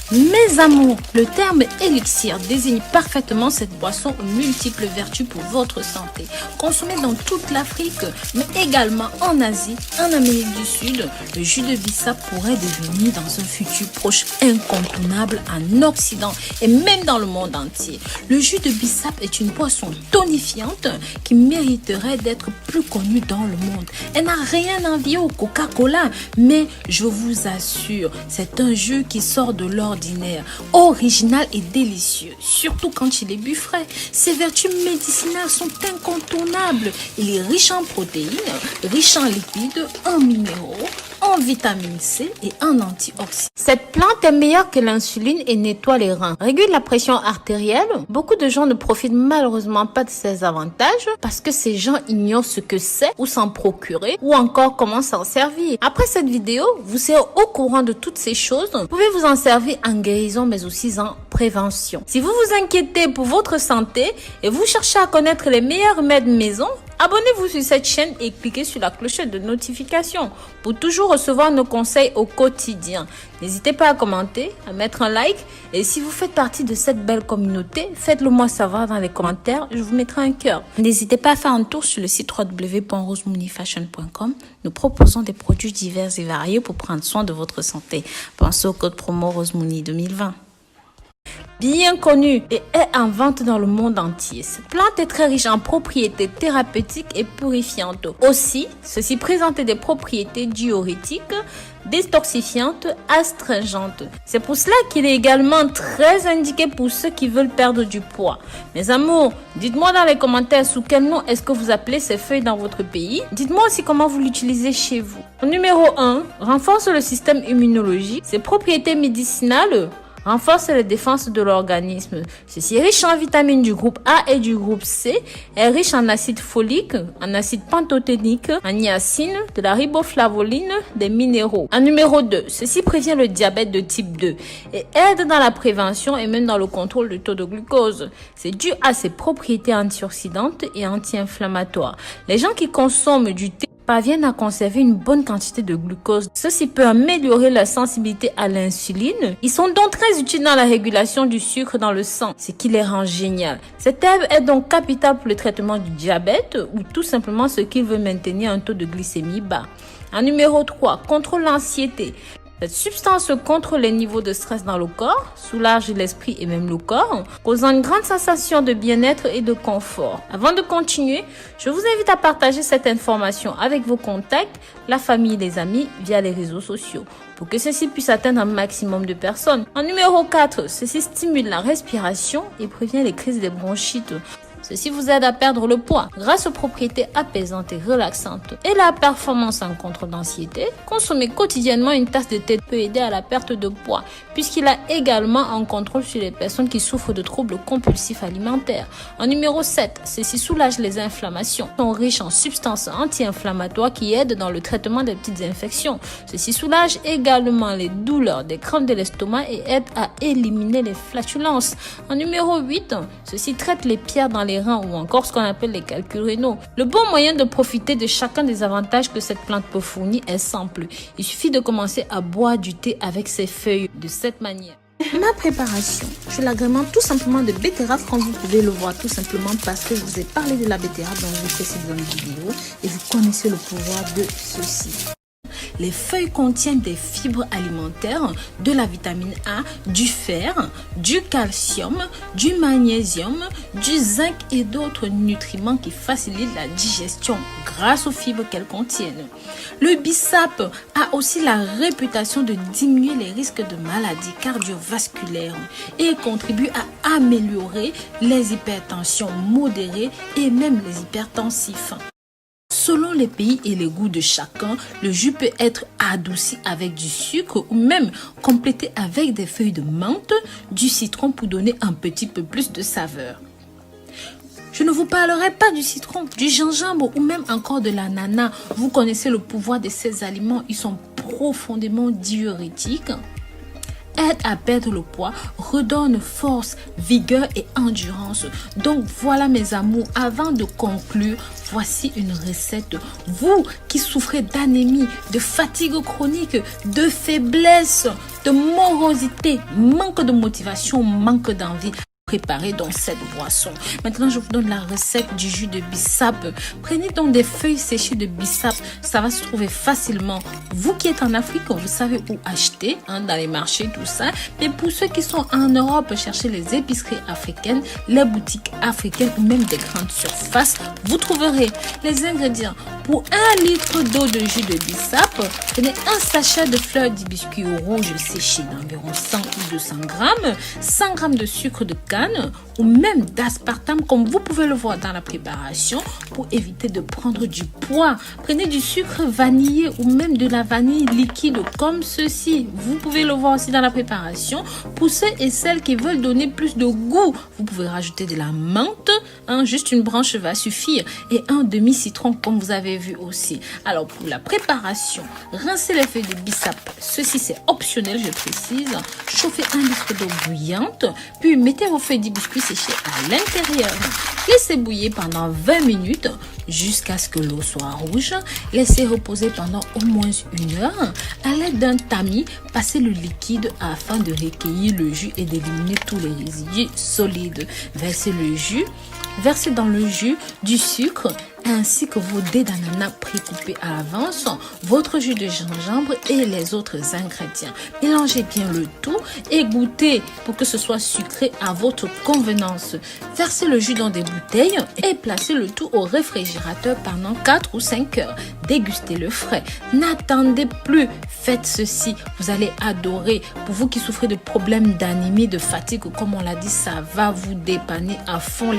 Mes amours, le terme élixir désigne parfaitement cette boisson aux multiples vertus pour votre santé. Consommée dans toute l'Afrique, mais également en Asie, en Amérique du Sud, le jus de bissap pourrait devenir dans un futur proche incontournable en Occident et même dans le monde entier. Le jus de bissap est une boisson tonifiante qui mériterait d'être plus connue dans le monde. Elle n'a rien à envier au Coca-Cola, mais je vous assure, c'est un jus qui sort de l'ordinaire, original et délicieux, surtout quand il est bu frais. Ses vertus médicinales sont incontournables. Il est riche en protéines, riche en lipides, en minéraux, en vitamine C et en antioxydants. Cette plante est meilleure que l'insuline et nettoie les reins. Régule la pression artérielle. Beaucoup de gens ne profitent malheureusement pas de ses avantages parce que ces gens ignorent ce que c'est ou s'en procurer ou encore comment s'en servir. Après cette vidéo, vous serez au courant de toutes ces choses. Vous pouvez vous en servir en guérison mais aussi en prévention. Si vous vous inquiétez pour votre santé et vous cherchez à connaître les meilleurs remèdes maison, abonnez-vous sur cette chaîne et cliquez sur la clochette de notification pour toujours recevoir nos conseils au quotidien. N'hésitez pas à commenter, à mettre un like et si vous faites partie de cette belle communauté, faites-le moi savoir dans les commentaires, je vous mettrai un cœur. N'hésitez pas à faire un tour sur le site www.rosemooneyfashion.com. Nous proposons des produits divers et variés pour prendre soin de votre santé. Pensez au code promo RoseMooney 2020. Bien connue et est en vente dans le monde entier. Cette plante est très riche en propriétés thérapeutiques et purifiantes. Aussi, ceci présente des propriétés diurétiques, détoxifiantes, astringentes. C'est pour cela qu'il est également très indiqué pour ceux qui veulent perdre du poids. Mes amours, dites-moi dans les commentaires sous quel nom est-ce que vous appelez ces feuilles dans votre pays. Dites-moi aussi comment vous l'utilisez chez vous. Numéro 1, renforce le système immunologique. Ses propriétés médicinales renforce les défenses de l'organisme. Ceci est riche en vitamines du groupe A et du groupe C, est riche en acide folique, en acide pantothénique, en niacine, de la riboflavoline, des minéraux. En numéro 2, ceci prévient le diabète de type 2 et aide dans la prévention et même dans le contrôle du taux de glucose. C'est dû à ses propriétés antioxydantes et anti-inflammatoires. Les gens qui consomment du thé parviennent à conserver une bonne quantité de glucose. Ceci peut améliorer leur sensibilité à l'insuline. Ils sont donc très utiles dans la régulation du sucre dans le sang, ce qui les rend génial. Cette herbe est donc capitale pour le traitement du diabète ou tout simplement ceux qui veulent maintenir un taux de glycémie bas. En numéro 3, contrôle l'anxiété. Cette substance contrôle les niveaux de stress dans le corps, soulage l'esprit et même le corps, causant une grande sensation de bien-être et de confort. Avant de continuer, je vous invite à partager cette information avec vos contacts, la famille et les amis via les réseaux sociaux pour que ceci puisse atteindre un maximum de personnes. En numéro 4, ceci stimule la respiration et prévient les crises des bronchites. Ceci vous aide à perdre le poids grâce aux propriétés apaisantes et relaxantes et la performance en contrôle d'anxiété. Consommer quotidiennement une tasse de thé peut aider à la perte de poids puisqu'il a également un contrôle sur les personnes qui souffrent de troubles compulsifs alimentaires. En numéro 7, ceci soulage les inflammations. Ils sont riches en substances anti-inflammatoires qui aident dans le traitement des petites infections. Ceci soulage également les douleurs des crampes de l'estomac et aide à éliminer les flatulences. En numéro 8, ceci traite les pierres dans les reins ou encore ce qu'on appelle les calculs rénaux. Le bon moyen de profiter de chacun des avantages que cette plante peut fournir est simple. Il suffit de commencer à boire du thé avec ses feuilles de cette manière. Ma préparation, je l'agrémente tout simplement de betterave comme vous pouvez le voir tout simplement parce que je vous ai parlé de la betterave dans une précédente vidéo et vous connaissez le pouvoir de ceci. Les feuilles contiennent des fibres alimentaires, de la vitamine A, du fer, du calcium, du magnésium, du zinc et d'autres nutriments qui facilitent la digestion grâce aux fibres qu'elles contiennent. Le bissap a aussi la réputation de diminuer les risques de maladies cardiovasculaires et contribue à améliorer les hypertensions modérées et même les hypertensifs. Selon les pays et les goûts de chacun, le jus peut être adouci avec du sucre ou même complété avec des feuilles de menthe, du citron pour donner un petit peu plus de saveur. Je ne vous parlerai pas du citron, du gingembre ou même encore de l'ananas. Vous connaissez le pouvoir de ces aliments, ils sont profondément diurétiques. Aide à perdre le poids, redonne force, vigueur et endurance. Donc voilà mes amours, avant de conclure, voici une recette. Vous qui souffrez d'anémie, de fatigue chronique, de faiblesse, de morosité, manque de motivation, manque d'envie. Préparer dans cette boisson. Maintenant, je vous donne la recette du jus de bissap. Prenez donc des feuilles séchées de bissap. Ça va se trouver facilement. Vous qui êtes en Afrique, vous savez où acheter, dans les marchés, tout ça. Mais pour ceux qui sont en Europe, cherchez les épiceries africaines, les boutiques africaines ou même des grandes surfaces. Vous trouverez les ingrédients. Pour 1 litre d'eau de jus de bissap, prenez un sachet de fleurs d'hibiscus rouge séchées d'environ 100 ou 200 grammes, 100 grammes de sucre de canne ou même d'aspartame comme vous pouvez le voir dans la préparation pour éviter de prendre du poids. Prenez du sucre vanillé ou même de la vanille liquide comme ceci. Vous pouvez le voir aussi dans la préparation. Pour ceux et celles qui veulent donner plus de goût, vous pouvez rajouter de la menthe. Juste une branche va suffire et un demi-citron comme vous avez vu aussi. Alors pour la préparation, rincez les feuilles de bissap. Ceci c'est optionnel, je précise. Chauffez 1 litre d'eau bouillante, puis mettez vos feuilles d'hibiscus séchées à l'intérieur. Laissez bouillir pendant 20 minutes jusqu'à ce que l'eau soit rouge. Laissez reposer pendant au moins 1 heure. À l'aide d'un tamis, passez le liquide afin de recueillir le jus et d'éliminer tous les résidus solides. Versez dans le jus du sucre ainsi que vos dés d'ananas précoupés à l'avance, votre jus de gingembre et les autres ingrédients. Mélangez bien le tout et goûtez pour que ce soit sucré à votre convenance. Versez le jus dans des bouteilles et placez le tout au réfrigérateur pendant 4 ou 5 heures. Dégustez le frais. N'attendez plus. Faites ceci. Vous allez adorer. Pour vous qui souffrez de problèmes d'anémie, de fatigue, comme on l'a dit, ça va vous dépanner à fond.